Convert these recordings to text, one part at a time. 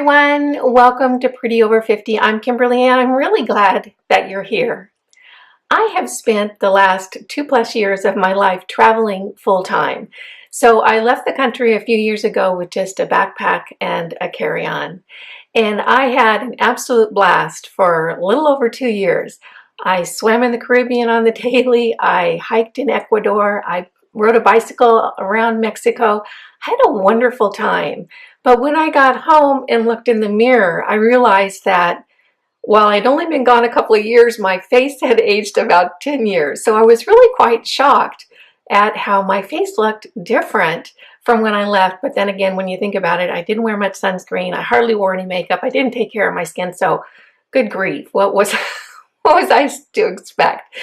everyone, welcome to Pretty Over 50. I'm Kimberly and I'm really glad that you're here. I have spent the last 2+ years of my life traveling full-time. So I left the country a few years ago with just a backpack and a carry-on. And I had an absolute blast for a little over 2 years. I swam in the Caribbean on the daily, I hiked in Ecuador, I rode a bicycle around Mexico. I had a wonderful time. But when I got home and looked in the mirror, I realized that while I'd only been gone a couple of years, my face had aged about 10 years. So I was really quite shocked at how my face looked different from when I left. But then again, when you think about it, I didn't wear much sunscreen. I hardly wore any makeup. I didn't take care of my skin. So good grief, what was I to expect?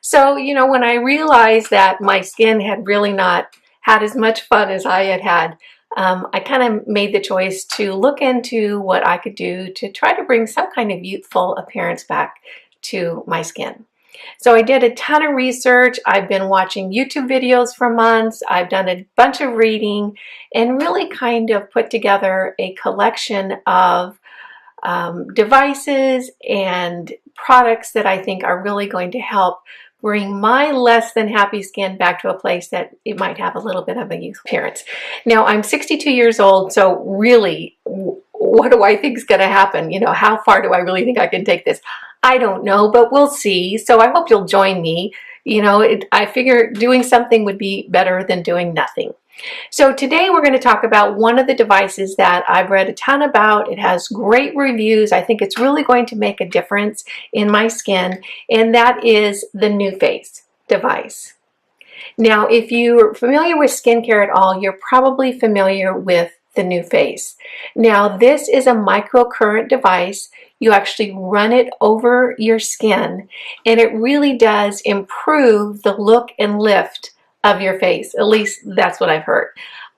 So, when I realized that my skin had really not had as much fun as I had had, I kind of made the choice to look into what I could do to try to bring some kind of youthful appearance back to my skin. So I did a ton of research. I've been watching YouTube videos for months. I've done a bunch of reading and really kind of put together a collection of devices and products that I think are really going to help bring my less than happy skin back to a place that it might have a little bit of a youth appearance. Now, I'm 62 years old, so really, what do I think is going to happen? How far do I really think I can take this? I don't know, but we'll see. So I hope you'll join me. I figure doing something would be better than doing nothing. So today we're going to talk about one of the devices that I've read a ton about. It has great reviews. I think it's really going to make a difference in my skin, and that is the Nuface device. Now, if you're familiar with skincare at all, you're probably familiar with the Nuface. Now, this is a microcurrent device. You actually run it over your skin, and it really does improve the look and lift of your face. At least that's what I've heard.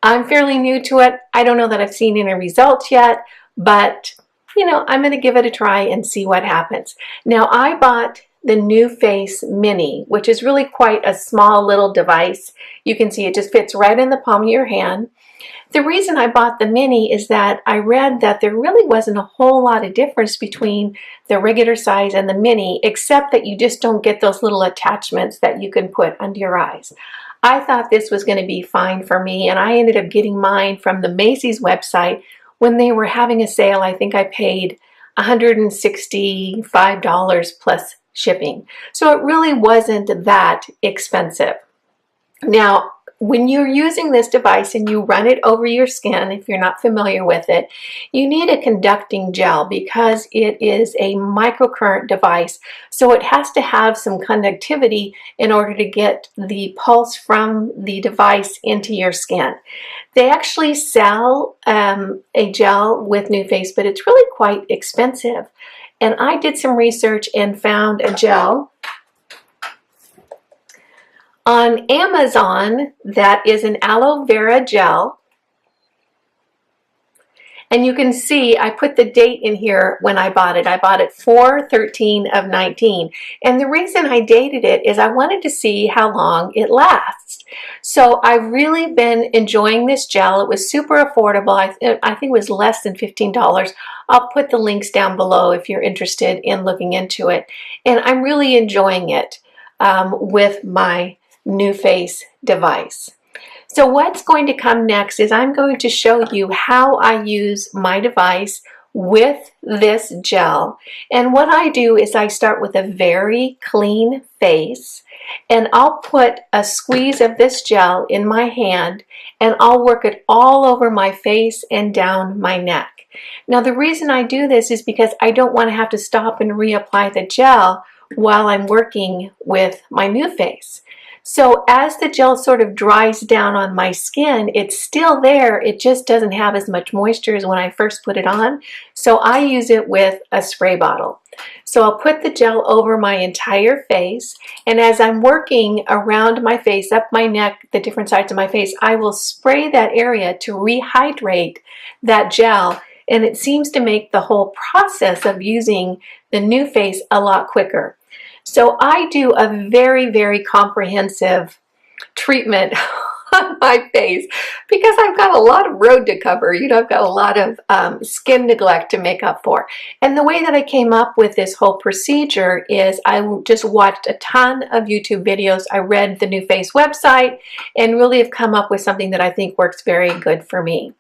I'm fairly new to it. I don't know that I've seen any results yet, but I'm going to give it a try and see what happens. Now, I bought the Nuface Mini, which is really quite a small little device. You can see it just fits right in the palm of your hand. The reason I bought the Mini is that I read that there really wasn't a whole lot of difference between the regular size and the Mini, except that you just don't get those little attachments that you can put under your eyes. I thought this was going to be fine for me, and I ended up getting mine from the Macy's website when they were having a sale. I think I paid $165 plus shipping. So it really wasn't that expensive. Now, when you're using this device and you run it over your skin, if you're not familiar with it, you need a conducting gel because it is a microcurrent device. So it has to have some conductivity in order to get the pulse from the device into your skin. They actually sell a gel with Nuface, but it's really quite expensive. And I did some research and found a gel on Amazon that is an aloe vera gel. And you can see I put the date in here when I bought it. I bought it 4/13/19. And the reason I dated it is I wanted to see how long it lasts. So I've really been enjoying this gel. It was super affordable. I think it was less than $15. I'll put the links down below if you're interested in looking into it. And I'm really enjoying it with my Nuface device. So what's going to come next is I'm going to show you how I use my device with this gel. And what I do is I start with a very clean face, and I'll put a squeeze of this gel in my hand, and I'll work it all over my face and down my neck. Now, the reason I do this is because I don't want to have to stop and reapply the gel while I'm working with my Nuface. So as the gel sort of dries down on my skin, it's still there. It just doesn't have as much moisture as when I first put it on. So I use it with a spray bottle. So I'll put the gel over my entire face, and as I'm working around my face, up my neck, the different sides of my face, I will spray that area to rehydrate that gel, and it seems to make the whole process of using the Nuface a lot quicker. So I do a very, very comprehensive treatment on my face because I've got a lot of road to cover. You know, I've got a lot of skin neglect to make up for. And the way that I came up with this whole procedure is I just watched a ton of YouTube videos. I read the Nuface website and really have come up with something that I think works very good for me.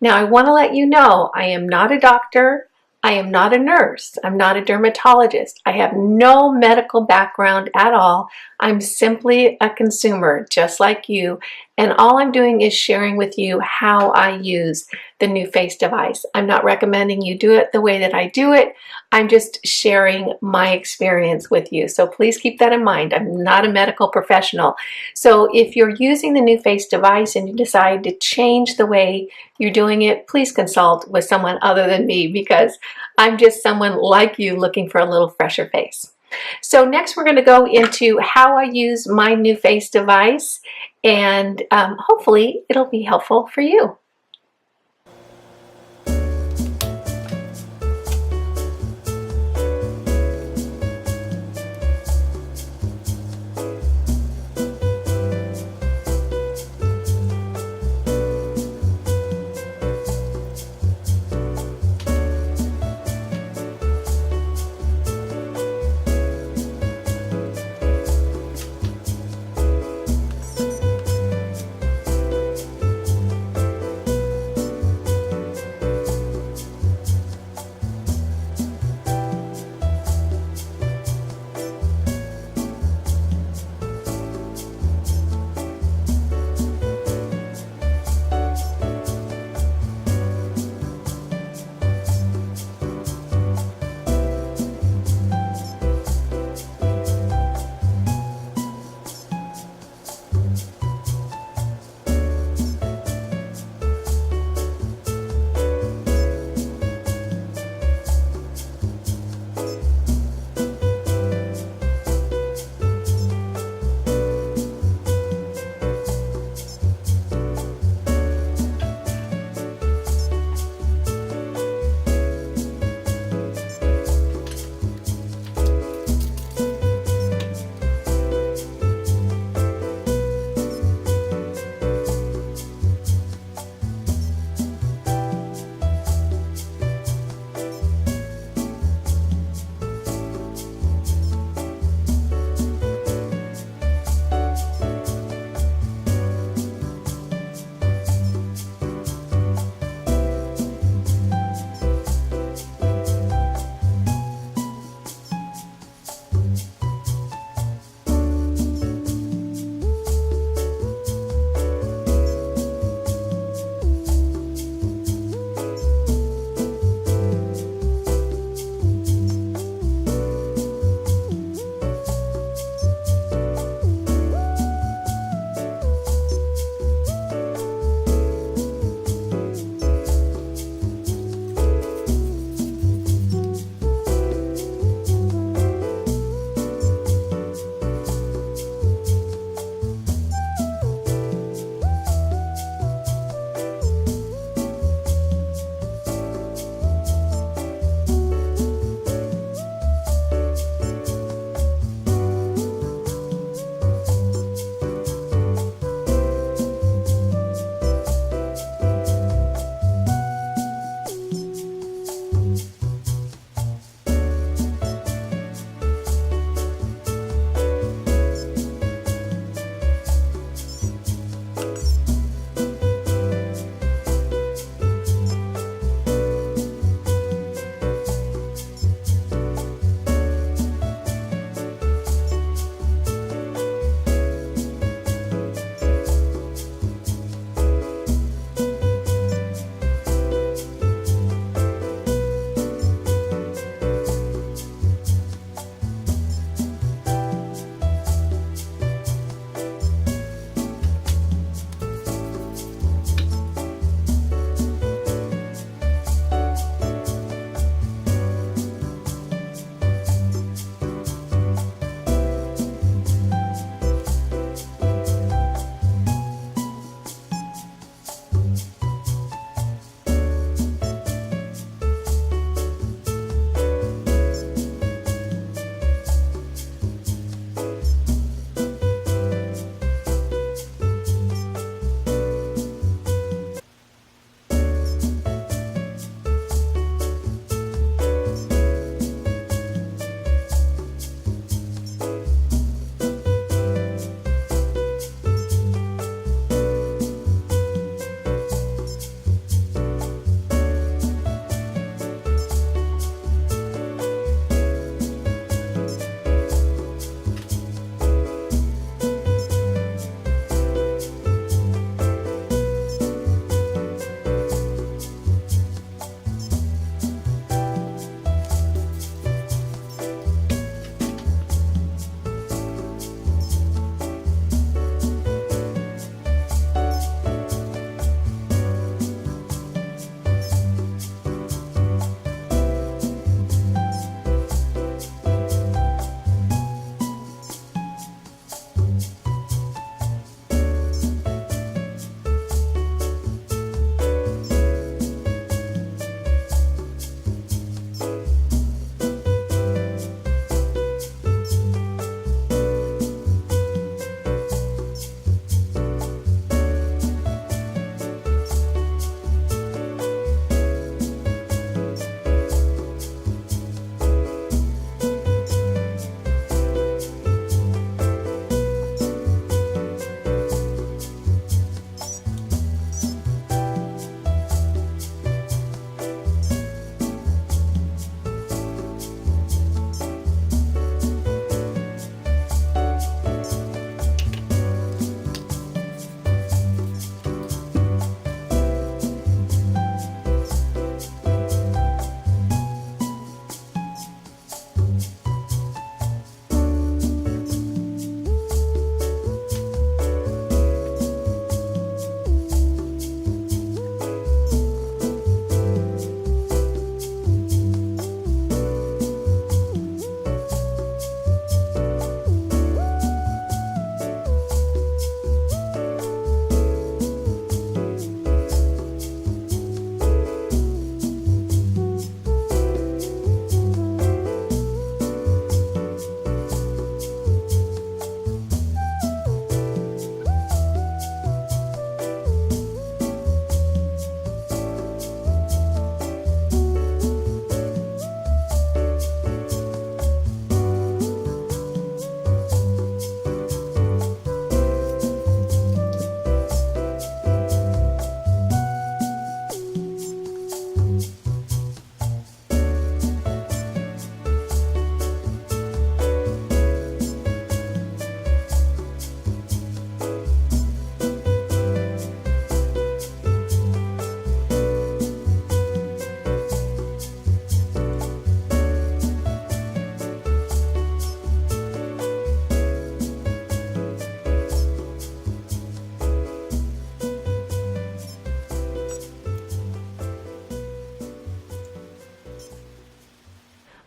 Now, I want to let you know I am not a doctor. I am not a nurse. I'm not a dermatologist. I have no medical background at all. I'm simply a consumer, just like you. And all I'm doing is sharing with you how I use the Nuface device. I'm not recommending you do it the way that I do it. I'm just sharing my experience with you. So please keep that in mind. I'm not a medical professional. So if you're using the Nuface device and you decide to change the way you're doing it, please consult with someone other than me, because I'm just someone like you looking for a little fresher face. So next we're going to go into how I use my Nuface device, and hopefully it'll be helpful for you.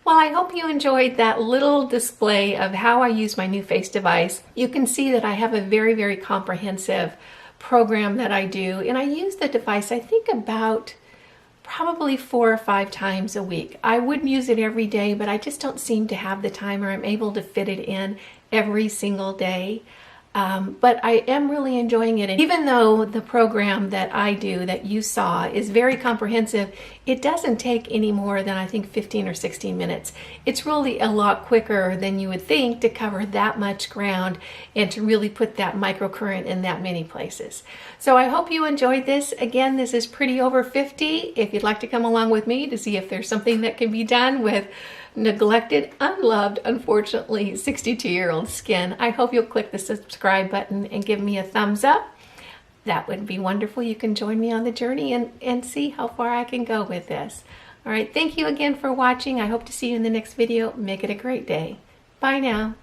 Well, I hope you enjoyed that little display of how I use my Nuface device. You can see that I have a very, very comprehensive program that I do, and I use the device, I think, about probably 4 or 5 times a week. I would use it every day, but I just don't seem to have the time, or I'm able to fit it in every single day. But I am really enjoying it. And even though the program that I do, that you saw, is very comprehensive, it doesn't take any more than I think 15 or 16 minutes. It's really a lot quicker than you would think to cover that much ground and to really put that microcurrent in that many places. So I hope you enjoyed this. Again, this is Pretty Over 50. If you'd like to come along with me to see if there's something that can be done with neglected, unloved, unfortunately 62-year-old skin, I hope you'll click the subscribe button and give me a thumbs up. That would be wonderful. You can join me on the journey and see how far I can go with this. All right, thank you again for watching. I hope to see you in the next video. Make it a great day. Bye now.